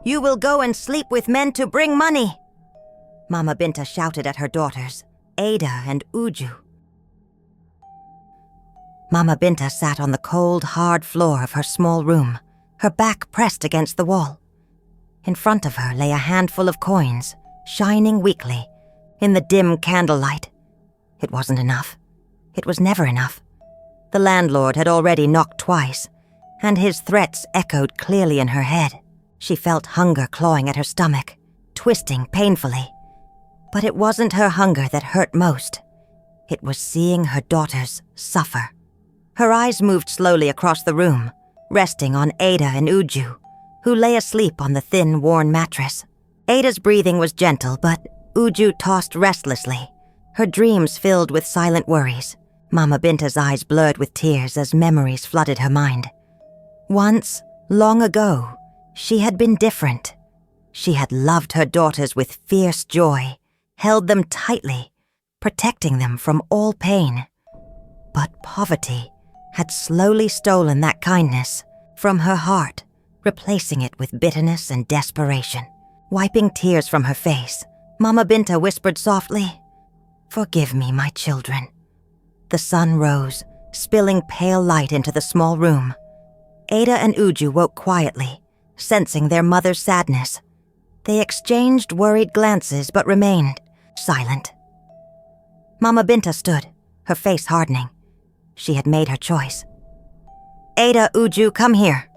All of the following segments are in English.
You will go and sleep with men to bring money." Mama Binta shouted at her daughters, Ada and Uju. Mama Binta sat on the cold, hard floor of her small room, her back pressed against the wall. In front of her lay a handful of coins, shining weakly, in the dim candlelight. It wasn't enough. It was never enough. The landlord had already knocked twice, and his threats echoed clearly in her head. She felt hunger clawing at her stomach, twisting painfully. But it wasn't her hunger that hurt most. It was seeing her daughters suffer. Her eyes moved slowly across the room, resting on Ada and Uju, who lay asleep on the thin, worn mattress. Ada's breathing was gentle, but Uju tossed restlessly, her dreams filled with silent worries. Mama Binta's eyes blurred with tears as memories flooded her mind. Once, long ago, she had been different. She had loved her daughters with fierce joy, held them tightly, protecting them from all pain. But poverty had slowly stolen that kindness from her heart, replacing it with bitterness and desperation. Wiping tears from her face, Mama Binta whispered softly, "Forgive me, my children." The sun rose, spilling pale light into the small room. Ada and Uju woke quietly, sensing their mother's sadness. They exchanged worried glances but remained silent. Mama Binta stood, her face hardening. She had made her choice. "Ada, Uju, come here,"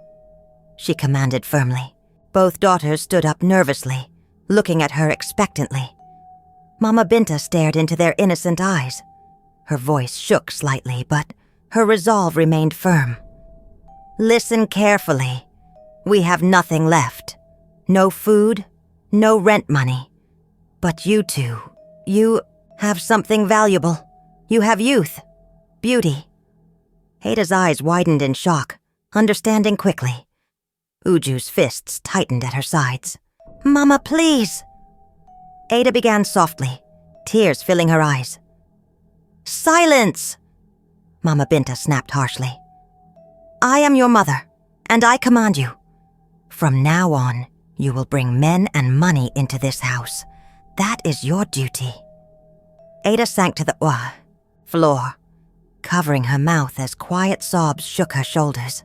she commanded firmly. Both daughters stood up nervously, looking at her expectantly. Mama Binta stared into their innocent eyes. Her voice shook slightly, but her resolve remained firm. "Listen carefully. We have nothing left. No food, no rent money. But you two, you have something valuable. You have youth, beauty." Ada's eyes widened in shock, understanding quickly. Uju's fists tightened at her sides. "Mama, please." Ada began softly, tears filling her eyes. "Silence!" Mama Binta snapped harshly. "I am your mother, and I command you. From now on, you will bring men and money into this house. That is your duty." Ada sank to the floor, covering her mouth as quiet sobs shook her shoulders.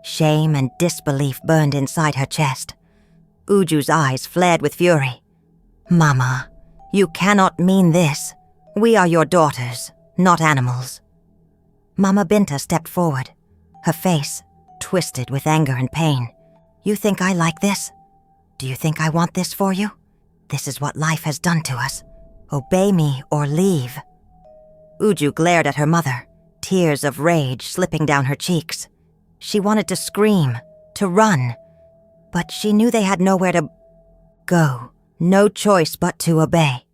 Shame and disbelief burned inside her chest. Uju's eyes flared with fury. "Mama, you cannot mean this. We are your daughters, not animals." Mama Binta stepped forward, her face twisted with anger and pain. "You think I like this? Do you think I want this for you? This is what life has done to us. Obey me or leave." Uju glared at her mother, tears of rage slipping down her cheeks. She wanted to scream, to run, but she knew they had nowhere to go, no choice but to obey.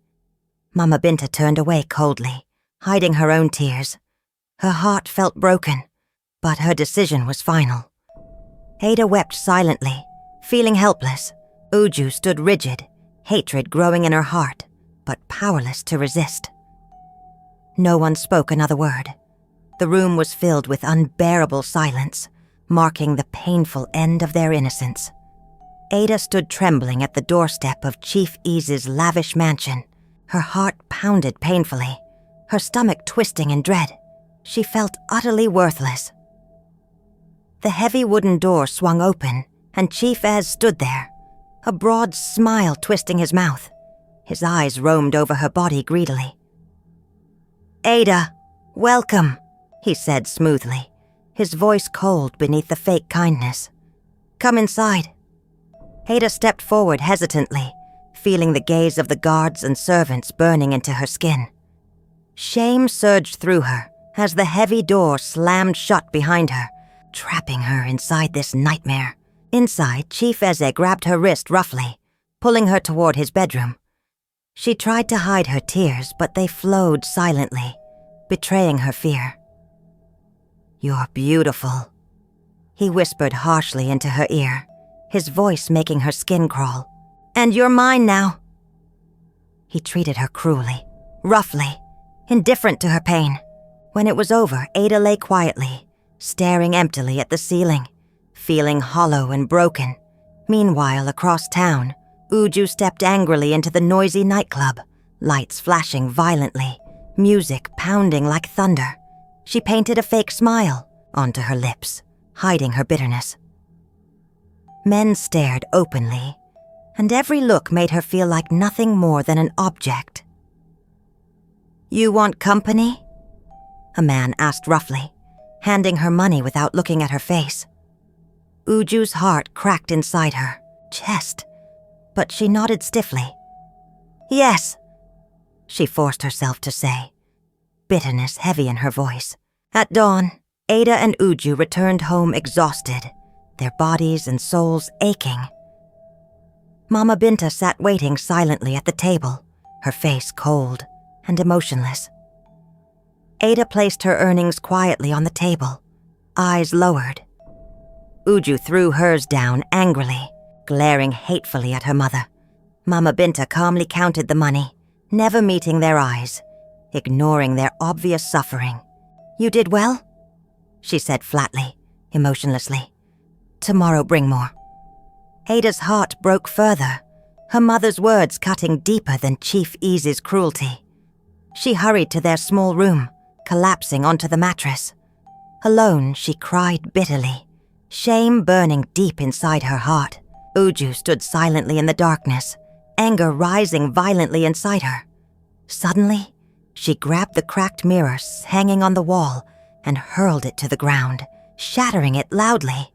Mama Binta turned away coldly, hiding her own tears. Her heart felt broken, but her decision was final. Ada wept silently, feeling helpless. Uju stood rigid, hatred growing in her heart, but powerless to resist. No one spoke another word. The room was filled with unbearable silence, marking the painful end of their innocence. Ada stood trembling at the doorstep of Chief Ease's lavish mansion. Her heart pounded painfully, her stomach twisting in dread. She felt utterly worthless. The heavy wooden door swung open, and Chief Ez stood there, a broad smile twisting his mouth. His eyes roamed over her body greedily. "Ada, welcome," he said smoothly, his voice cold beneath the fake kindness. "Come inside." Ada stepped forward hesitantly, feeling the gaze of the guards and servants burning into her skin. Shame surged through her as the heavy door slammed shut behind her, trapping her inside this nightmare. Inside, Chief Eze grabbed her wrist roughly, pulling her toward his bedroom. She tried to hide her tears, but they flowed silently, betraying her fear. "You're beautiful," he whispered harshly into her ear, his voice making her skin crawl. "And you're mine now." He treated her cruelly, roughly, indifferent to her pain. When it was over, Ada lay quietly, staring emptily at the ceiling, feeling hollow and broken, Meanwhile, across town, Uju stepped angrily into the noisy nightclub, lights flashing violently, music pounding like thunder. She painted a fake smile onto her lips, hiding her bitterness. Men stared openly, and every look made her feel like nothing more than an object. "You want company?" a man asked roughly, handing her money without looking at her face. Uju's heart cracked inside her chest, but she nodded stiffly. "Yes," she forced herself to say, bitterness heavy in her voice. At dawn, Ada and Uju returned home exhausted, their bodies and souls aching. Mama Binta sat waiting silently at the table, her face cold and emotionless. Ada placed her earnings quietly on the table, eyes lowered. Uju threw hers down angrily, glaring hatefully at her mother. Mama Binta calmly counted the money, never meeting their eyes, ignoring their obvious suffering. "You did well?" she said flatly, emotionlessly. "Tomorrow bring more." Ada's heart broke further, her mother's words cutting deeper than Chief Ease's cruelty. She hurried to their small room, collapsing onto the mattress. Alone, she cried bitterly, shame burning deep inside her heart. Uju stood silently in the darkness, anger rising violently inside her. Suddenly, she grabbed the cracked mirror hanging on the wall and hurled it to the ground, shattering it loudly.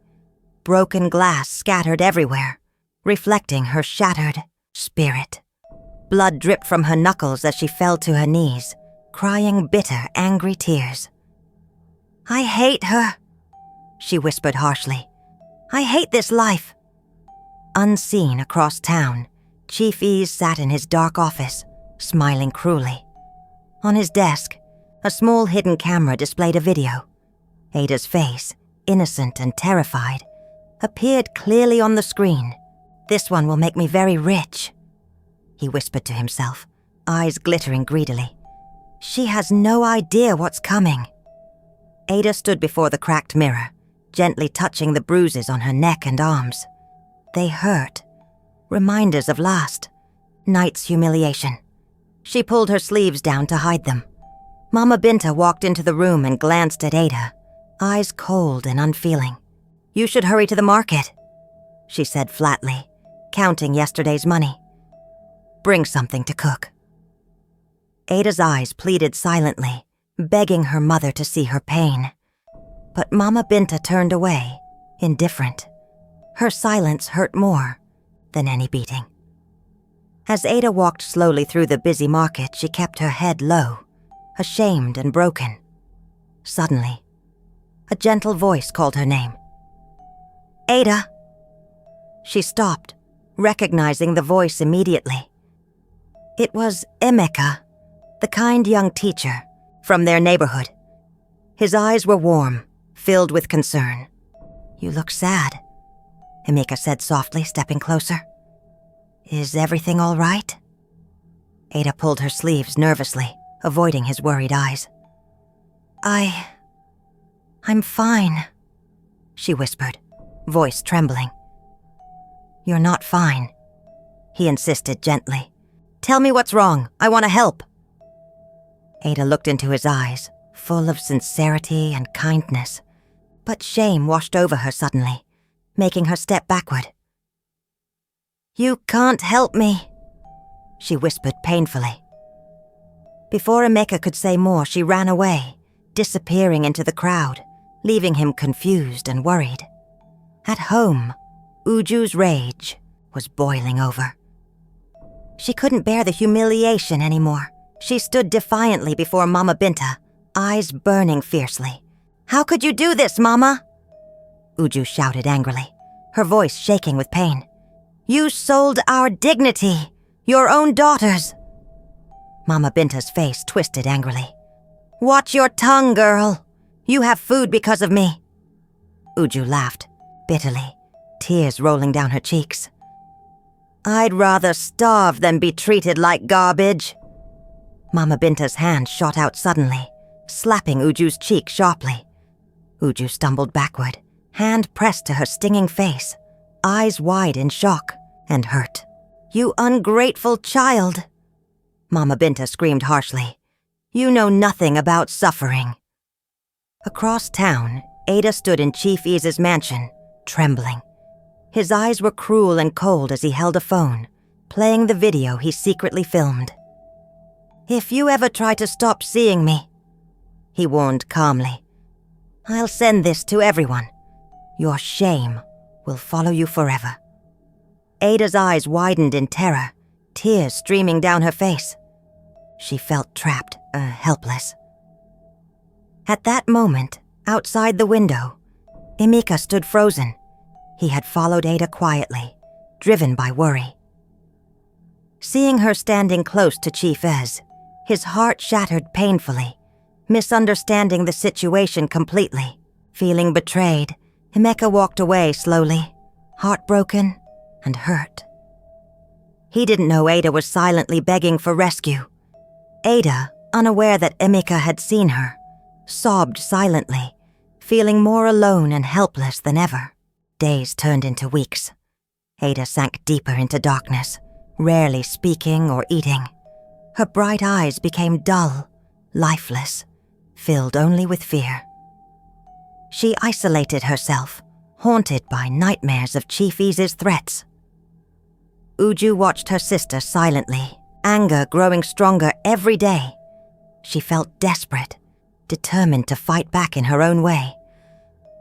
Broken glass scattered everywhere, reflecting her shattered spirit. Blood dripped from her knuckles as she fell to her knees, crying bitter, angry tears. "I hate her," she whispered harshly. "I hate this life." Unseen across town, Chief Ease sat in his dark office, smiling cruelly. On his desk, a small hidden camera displayed a video. Ada's face, innocent and terrified, appeared clearly on the screen. "This one will make me very rich," he whispered to himself, eyes glittering greedily. "She has no idea what's coming." Ada stood before the cracked mirror, gently touching the bruises on her neck and arms. They hurt, reminders of last night's humiliation. She pulled her sleeves down to hide them. Mama Binta walked into the room and glanced at Ada, eyes cold and unfeeling. "You should hurry to the market," she said flatly, counting yesterday's money. "Bring something to cook." Ada's eyes pleaded silently, begging her mother to see her pain. But Mama Binta turned away, indifferent. Her silence hurt more than any beating. As Ada walked slowly through the busy market, she kept her head low, ashamed and broken. Suddenly, a gentle voice called her name. "Ada!" She stopped, recognizing the voice immediately. It was Emeka, the kind young teacher from their neighborhood. His eyes were warm, filled with concern. "You look sad," Emeka said softly, stepping closer. "Is everything all right?" Ada pulled her sleeves nervously, avoiding his worried eyes. I'm fine," she whispered, voice trembling. "You're not fine," he insisted gently. "Tell me what's wrong. I want to help." Ada looked into his eyes, full of sincerity and kindness, but shame washed over her suddenly, making her step backward. "You can't help me," she whispered painfully. Before Emeka could say more, she ran away, disappearing into the crowd, leaving him confused and worried. At home, Uju's rage was boiling over. She couldn't bear the humiliation anymore. She stood defiantly before Mama Binta, eyes burning fiercely. "How could you do this, Mama?" Uju shouted angrily, her voice shaking with pain. "You sold our dignity, your own daughters." Mama Binta's face twisted angrily. "Watch your tongue, girl. You have food because of me." Uju laughed, bitterly, tears rolling down her cheeks. "I'd rather starve than be treated like garbage." Mama Binta's hand shot out suddenly, slapping Uju's cheek sharply. Uju stumbled backward, hand pressed to her stinging face. eyes wide in shock and hurt. "You ungrateful child!" Mama Binta screamed harshly. "You know nothing about suffering." Across town, Ada stood in Chief Ease's mansion, trembling. His eyes were cruel and cold as he held a phone, playing the video he secretly filmed. "If you ever try to stop seeing me," he warned calmly, "I'll send this to everyone. Your shame will follow you forever." Ada's eyes widened in terror, tears streaming down her face. She felt trapped, helpless. At that moment, outside the window, Emeka stood frozen. He had followed Ada quietly, driven by worry. Seeing her standing close to Chief Ez, his heart shattered painfully, misunderstanding the situation completely. Feeling betrayed, Emeka walked away slowly, heartbroken and hurt. He didn't know Ada was silently begging for rescue. Ada, unaware that Emeka had seen her, sobbed silently, feeling more alone and helpless than ever. Days turned into weeks. Ada sank deeper into darkness, rarely speaking or eating. Her bright eyes became dull, lifeless, filled only with fear. She isolated herself, haunted by nightmares of Chief Ease's threats. Uju watched her sister silently, anger growing stronger every day. She felt desperate, determined to fight back in her own way.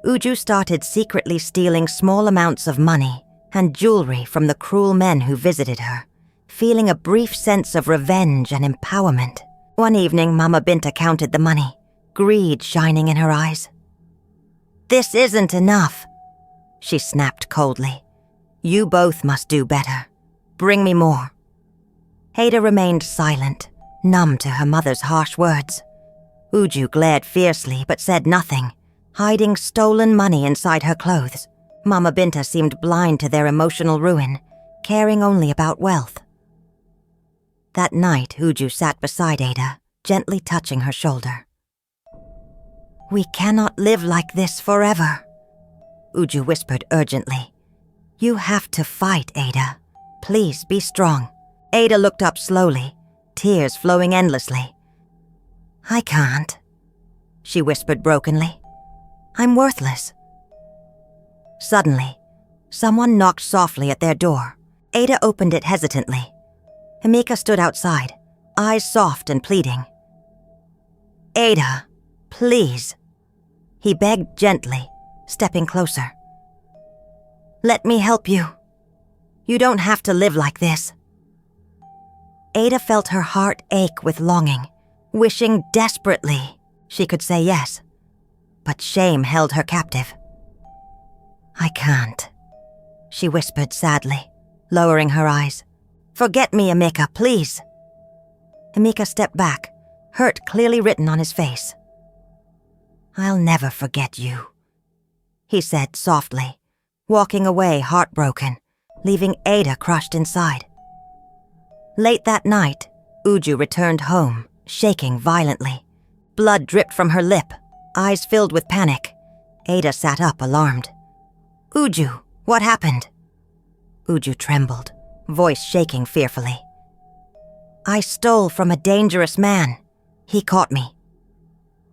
Uju started secretly stealing small amounts of money and jewelry from the cruel men who visited her, feeling a brief sense of revenge and empowerment. One evening, Mama Binta counted the money, greed shining in her eyes. "This isn't enough," she snapped coldly. "You both must do better. Bring me more." Ada remained silent, numb to her mother's harsh words. Uju glared fiercely but said nothing, hiding stolen money inside her clothes. Mama Binta seemed blind to their emotional ruin, caring only about wealth. That night, Uju sat beside Ada, gently touching her shoulder. "We cannot live like this forever," Uju whispered urgently. "You have to fight, Ada. Please be strong." Ada looked up slowly, tears flowing endlessly. "I can't," she whispered brokenly. "I'm worthless." Suddenly, someone knocked softly at their door. Ada opened it hesitantly. Emeka stood outside, eyes soft and pleading. "Ada, please," he begged gently, stepping closer. "Let me help you. You don't have to live like this." Ada felt her heart ache with longing, wishing desperately she could say yes, but shame held her captive. "I can't," she whispered sadly, lowering her eyes. "Forget me, Emeka, please." Emeka stepped back, hurt clearly written on his face. "I'll never forget you," he said softly, walking away heartbroken, leaving Ada crushed inside. Late that night, Uju returned home, shaking violently. Blood dripped from her lip, eyes filled with panic. Ada sat up, alarmed. "Uju, what happened?" Uju trembled, voice shaking fearfully. "I stole from a dangerous man. He caught me."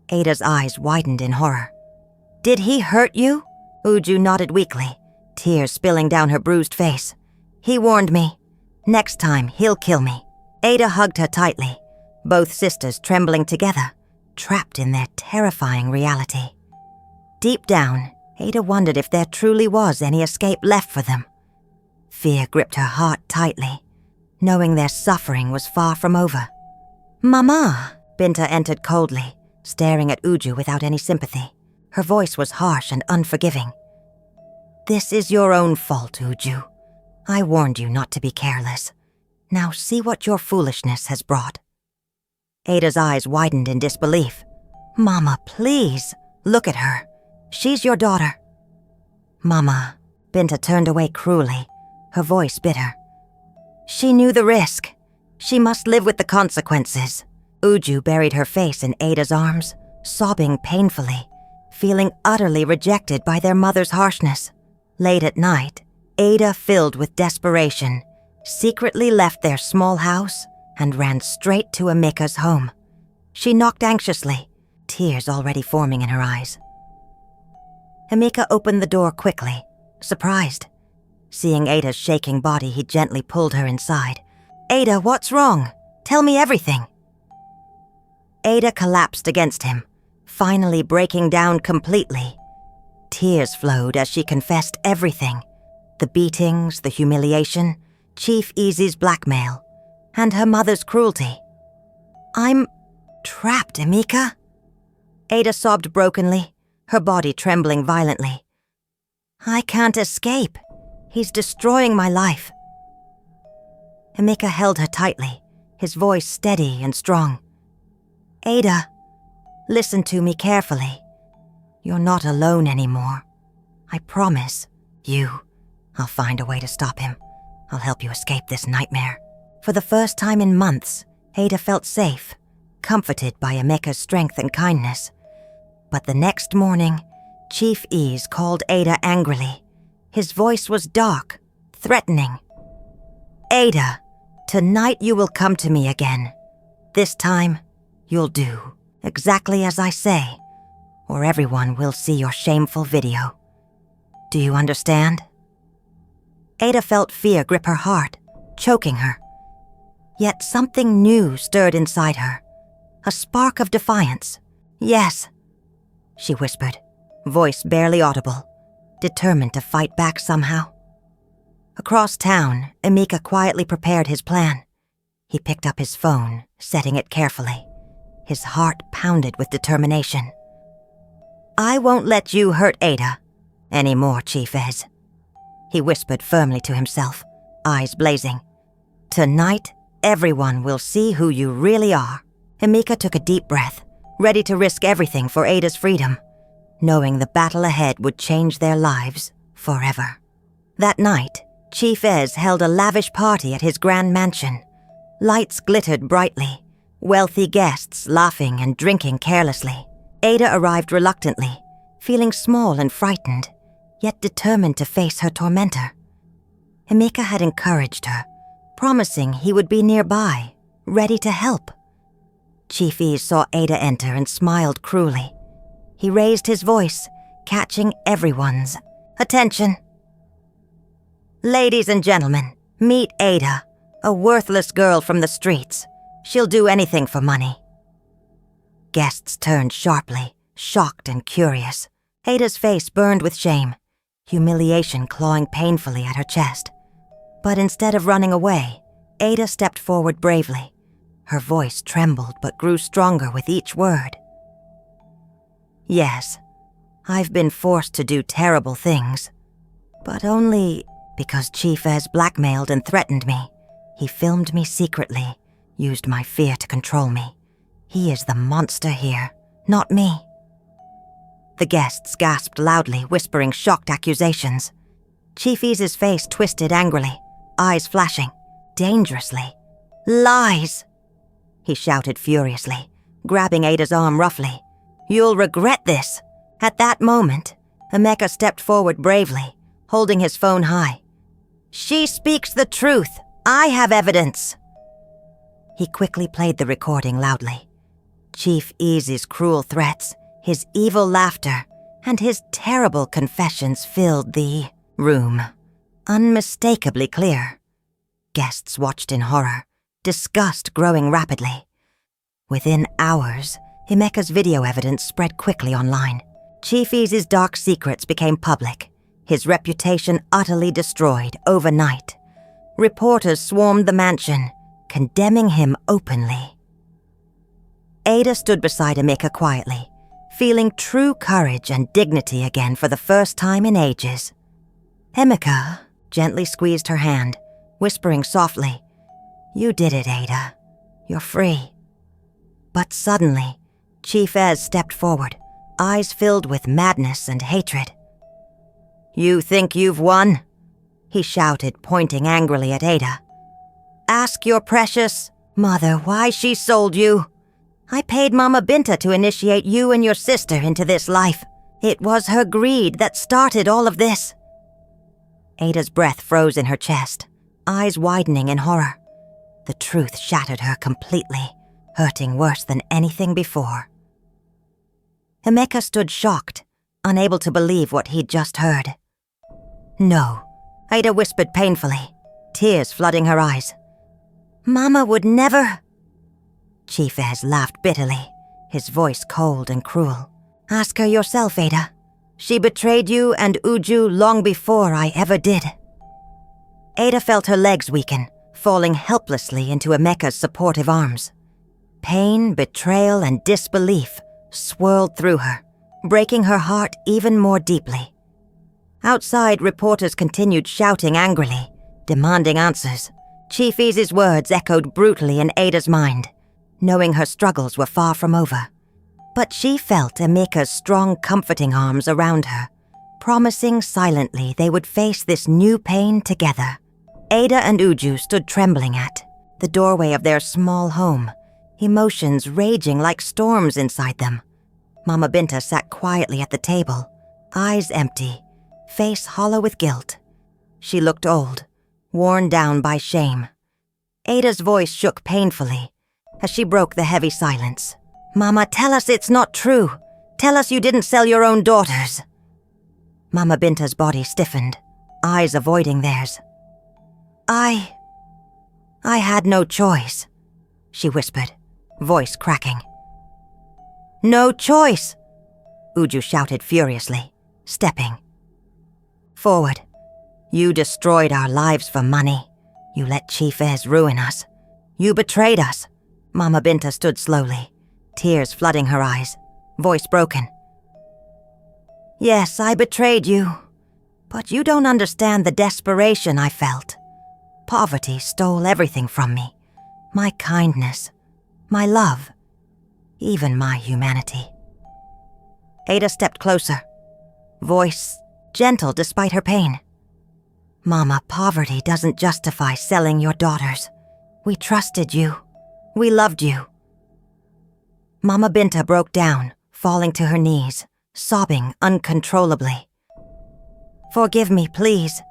Ada's eyes widened in horror. "Did he hurt you?" Uju nodded weakly, tears spilling down her bruised face. "He warned me. Next time, he'll kill me." Ada hugged her tightly, both sisters trembling together, trapped in their terrifying reality. Deep down, Ada wondered if there truly was any escape left for them. Fear gripped her heart tightly, knowing their suffering was far from over. "Mama!" Binta entered coldly, staring at Uju without any sympathy. Her voice was harsh and unforgiving. "This is your own fault, Uju. I warned you not to be careless. Now see what your foolishness has brought." Ada's eyes widened in disbelief. "Mama, please, look at her. She's your daughter." "Mama," Binta turned away cruelly, her voice bitter. "She knew the risk. She must live with the consequences." Uju buried her face in Ada's arms, sobbing painfully, feeling utterly rejected by their mother's harshness. Late at night, Ada, filled with desperation, secretly left their small house and ran straight to Emeka's home. She knocked anxiously, tears already forming in her eyes. Emeka opened the door quickly, surprised. Seeing Ada's shaking body, he gently pulled her inside. "Ada, what's wrong? Tell me everything." Ada collapsed against him, finally breaking down completely. Tears flowed as she confessed everything: the beatings, the humiliation, Chief Easy's blackmail, and her mother's cruelty. "I'm trapped, Emeka." Ada sobbed brokenly, her body trembling violently. "I can't escape. He's destroying my life." Emeka held her tightly, his voice steady and strong. "Ada, listen to me carefully. You're not alone anymore. I promise you. I'll find a way to stop him. I'll help you escape this nightmare." For the first time in months, Ada felt safe, comforted by Emeka's strength and kindness. But the next morning, Chief Ease called Ada angrily. His voice was dark, threatening. "Ada, tonight you will come to me again. This time, you'll do exactly as I say, or everyone will see your shameful video. Do you understand?" Ada felt fear grip her heart, choking her. Yet something new stirred inside her, a spark of defiance. "Yes," she whispered, voice barely audible, determined to fight back somehow. Across town, Emeka quietly prepared his plan. He picked up his phone, setting it carefully. His heart pounded with determination. "I won't let you hurt Ada anymore, Chief Ez," he whispered firmly to himself, eyes blazing. "Tonight, everyone will see who you really are." Emeka took a deep breath, ready to risk everything for Ada's freedom, knowing the battle ahead would change their lives forever. That night, Chief Ez held a lavish party at his grand mansion. Lights glittered brightly, wealthy guests laughing and drinking carelessly. Ada arrived reluctantly, feeling small and frightened, yet determined to face her tormentor. Emeka had encouraged her, promising he would be nearby, ready to help. Chief Ease saw Ada enter and smiled cruelly. He raised his voice, catching everyone's attention. "Ladies and gentlemen, meet Ada, a worthless girl from the streets. She'll do anything for money." Guests turned sharply, shocked and curious. Ada's face burned with shame, humiliation clawing painfully at her chest. But instead of running away, Ada stepped forward bravely. Her voice trembled but grew stronger with each word. "Yes, I've been forced to do terrible things, but only because Chief Ez blackmailed and threatened me. He filmed me secretly, used my fear to control me. He is the monster here, not me." The guests gasped loudly, whispering shocked accusations. Chief Ease's face twisted angrily, eyes flashing, dangerously. "Lies!" he shouted furiously, grabbing Ada's arm roughly. "You'll regret this." At that moment, Emeka stepped forward bravely, holding his phone high. "She speaks the truth. I have evidence." He quickly played the recording loudly. Chief Ease's cruel threats, his evil laughter, and his terrible confessions filled the room, unmistakably clear. Guests watched in horror, disgust growing rapidly. Within hours, Emeka's video evidence spread quickly online. Chief Ease's dark secrets became public, his reputation utterly destroyed overnight. Reporters swarmed the mansion, condemning him openly. Ada stood beside Emeka quietly, feeling true courage and dignity again for the first time in ages. Emeka gently squeezed her hand, whispering softly, "You did it, Ada. You're free." But suddenly, Chief Ez stepped forward, eyes filled with madness and hatred. "You think you've won?" he shouted, pointing angrily at Ada. "Ask your precious mother why she sold you. I paid Mama Binta to initiate you and your sister into this life. It was her greed that started all of this." Ada's breath froze in her chest, eyes widening in horror. The truth shattered her completely, hurting worse than anything before. Emeka stood shocked, unable to believe what he'd just heard. "No," Ada whispered painfully, tears flooding her eyes. "Mama would never—" Chief Ez laughed bitterly, his voice cold and cruel. "Ask her yourself, Ada. She betrayed you and Uju long before I ever did." Ada felt her legs weaken, falling helplessly into Emeka's supportive arms. Pain, betrayal, and disbelief swirled through her, breaking her heart even more deeply. Outside, reporters continued shouting angrily, demanding answers. Chief Ez's words echoed brutally in Ada's mind, knowing her struggles were far from over. But she felt Emeka's strong, comforting arms around her, promising silently they would face this new pain together. Ada and Uju stood trembling at the doorway of their small home, emotions raging like storms inside them. Mama Binta sat quietly at the table, eyes empty, face hollow with guilt. She looked old, worn down by shame. Ada's voice shook painfully as she broke the heavy silence. "Mama, tell us it's not true. Tell us you didn't sell your own daughters." Mama Binta's body stiffened, eyes avoiding theirs. I had no choice," she whispered, voice cracking. "No choice!" Uju shouted furiously, stepping forward. "You destroyed our lives for money. You let Chief Ez ruin us. You betrayed us." Mama Binta stood slowly, tears flooding her eyes, voice broken. "Yes, I betrayed you, but you don't understand the desperation I felt. Poverty stole everything from me. My kindness, my love, even my humanity." Ada stepped closer, voice gentle despite her pain. "Mama, poverty doesn't justify selling your daughters. We trusted you. We loved you." Mama Binta broke down, falling to her knees, sobbing uncontrollably. "Forgive me, please.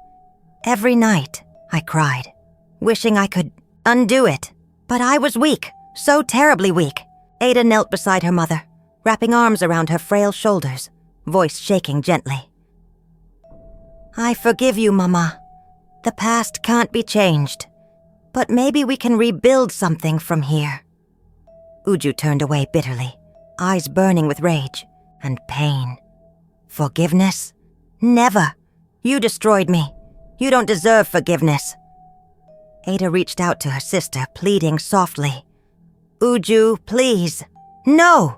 Every night, I cried, wishing I could undo it. But I was weak, so terribly weak." Ada knelt beside her mother, wrapping arms around her frail shoulders, voice shaking gently. "I forgive you, Mama. The past can't be changed, but maybe we can rebuild something from here." Uju turned away bitterly, eyes burning with rage and pain. "Forgiveness? Never. You destroyed me. You don't deserve forgiveness." Ada reached out to her sister, pleading softly. "Uju, please." "No!"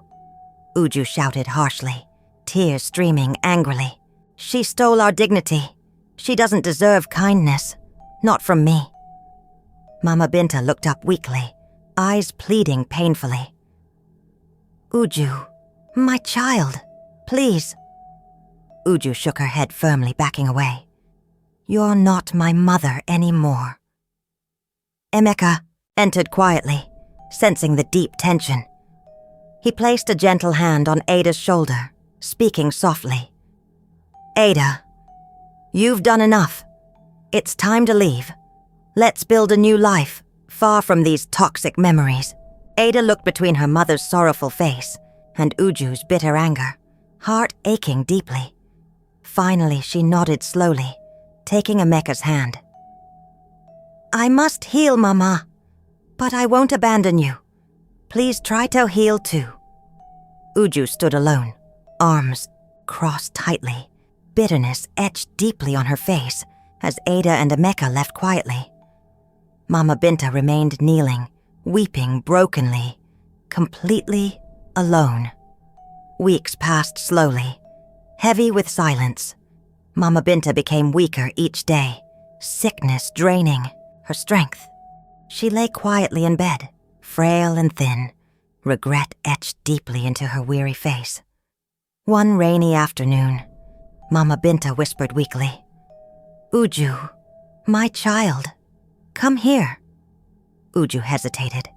Uju shouted harshly, tears streaming angrily. "She stole our dignity. She doesn't deserve kindness. Not from me." Mama Binta looked up weakly, eyes pleading painfully. "Uju, my child, please." Uju shook her head firmly, backing away. "You're not my mother anymore." Emeka entered quietly, sensing the deep tension. He placed a gentle hand on Ada's shoulder, speaking softly. "Ada, you've done enough. It's time to leave. Let's build a new life, far from these toxic memories." Ada looked between her mother's sorrowful face and Uju's bitter anger, heart aching deeply. Finally, she nodded slowly, taking Emeka's hand. "I must heal, Mama, but I won't abandon you. Please try to heal too." Uju stood alone, arms crossed tightly, bitterness etched deeply on her face as Ada and Emeka left quietly. Mama Binta remained kneeling, weeping brokenly, completely alone. Weeks passed slowly, heavy with silence. Mama Binta became weaker each day, sickness draining her strength. She lay quietly in bed, frail and thin, regret etched deeply into her weary face. One rainy afternoon, Mama Binta whispered weakly, "Uju, my child, come here." Uju hesitated,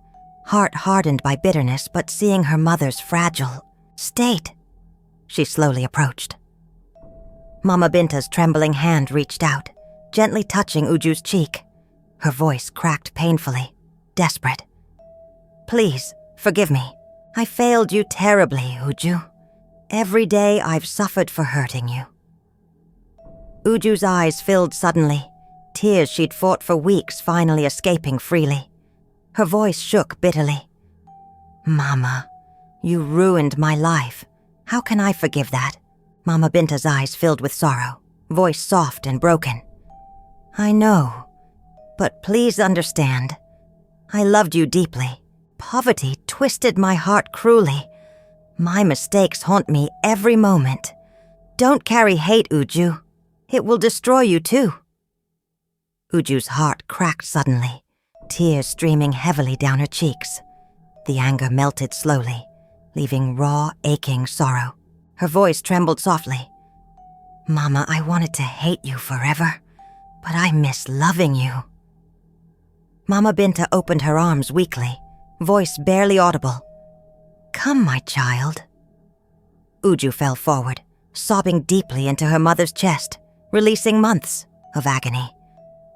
heart hardened by bitterness but seeing her mother's fragile state. She slowly approached. Mama Binta's trembling hand reached out, gently touching Uju's cheek. Her voice cracked painfully, desperate. "Please, forgive me. I failed you terribly, Uju. Every day I've suffered for hurting you." Uju's eyes filled suddenly, tears she'd fought for weeks finally escaping freely. Her voice shook bitterly. "Mama, you ruined my life. How can I forgive that?" Mama Binta's eyes filled with sorrow, voice soft and broken. "I know, but please understand. I loved you deeply. Poverty twisted my heart cruelly. My mistakes haunt me every moment. Don't carry hate, Uju. It will destroy you too." Uju's heart cracked suddenly, tears streaming heavily down her cheeks. The anger melted slowly, leaving raw, aching sorrow. Her voice trembled softly. "Mama, I wanted to hate you forever, but I miss loving you." Mama Binta opened her arms weakly, voice barely audible. "Come, my child." Uju fell forward, sobbing deeply into her mother's chest, releasing months of agony.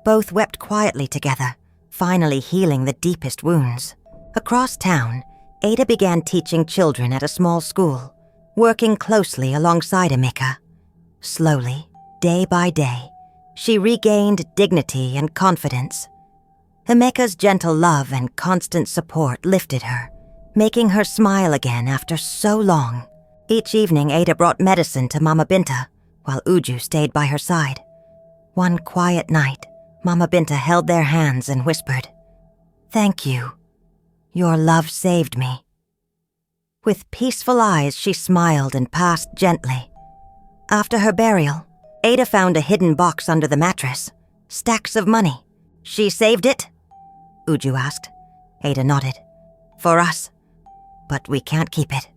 Both wept quietly together, finally healing the deepest wounds. Across town, Ada began teaching children at a small school, working closely alongside Emeka. Slowly, day by day, she regained dignity and confidence. Emeka's gentle love and constant support lifted her, making her smile again after so long. Each evening, Ada brought medicine to Mama Binta, while Uju stayed by her side. One quiet night, Mama Binta held their hands and whispered, "Thank you. Your love saved me." With peaceful eyes, she smiled and passed gently. After her burial, Ada found a hidden box under the mattress. Stacks of money. "She saved it?" Uju asked. Ada nodded. "For us. But we can't keep it."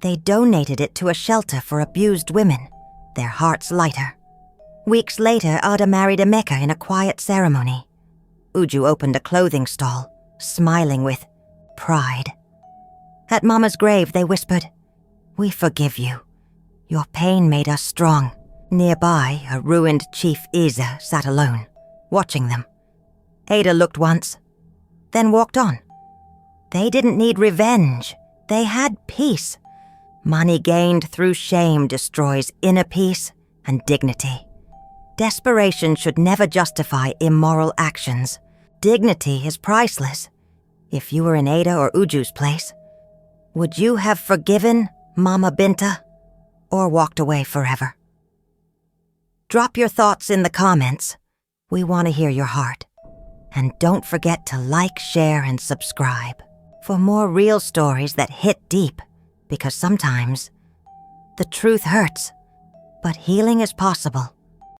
They donated it to a shelter for abused women, their hearts lighter. Weeks later, Ada married Emeka in a quiet ceremony. Uju opened a clothing stall, smiling with pride. At Mama's grave, they whispered, "We forgive you. Your pain made us strong." Nearby, a ruined Chief Isa sat alone, watching them. Ada looked once, then walked on. They didn't need revenge. They had peace. Money gained through shame destroys inner peace and dignity. Desperation should never justify immoral actions. Dignity is priceless. If you were in Ada or Uju's place, would you have forgiven Mama Binta or walked away forever? Drop your thoughts in the comments. We want to hear your heart. And don't forget to like, share, and subscribe for more real stories that hit deep, because sometimes the truth hurts, but healing is possible.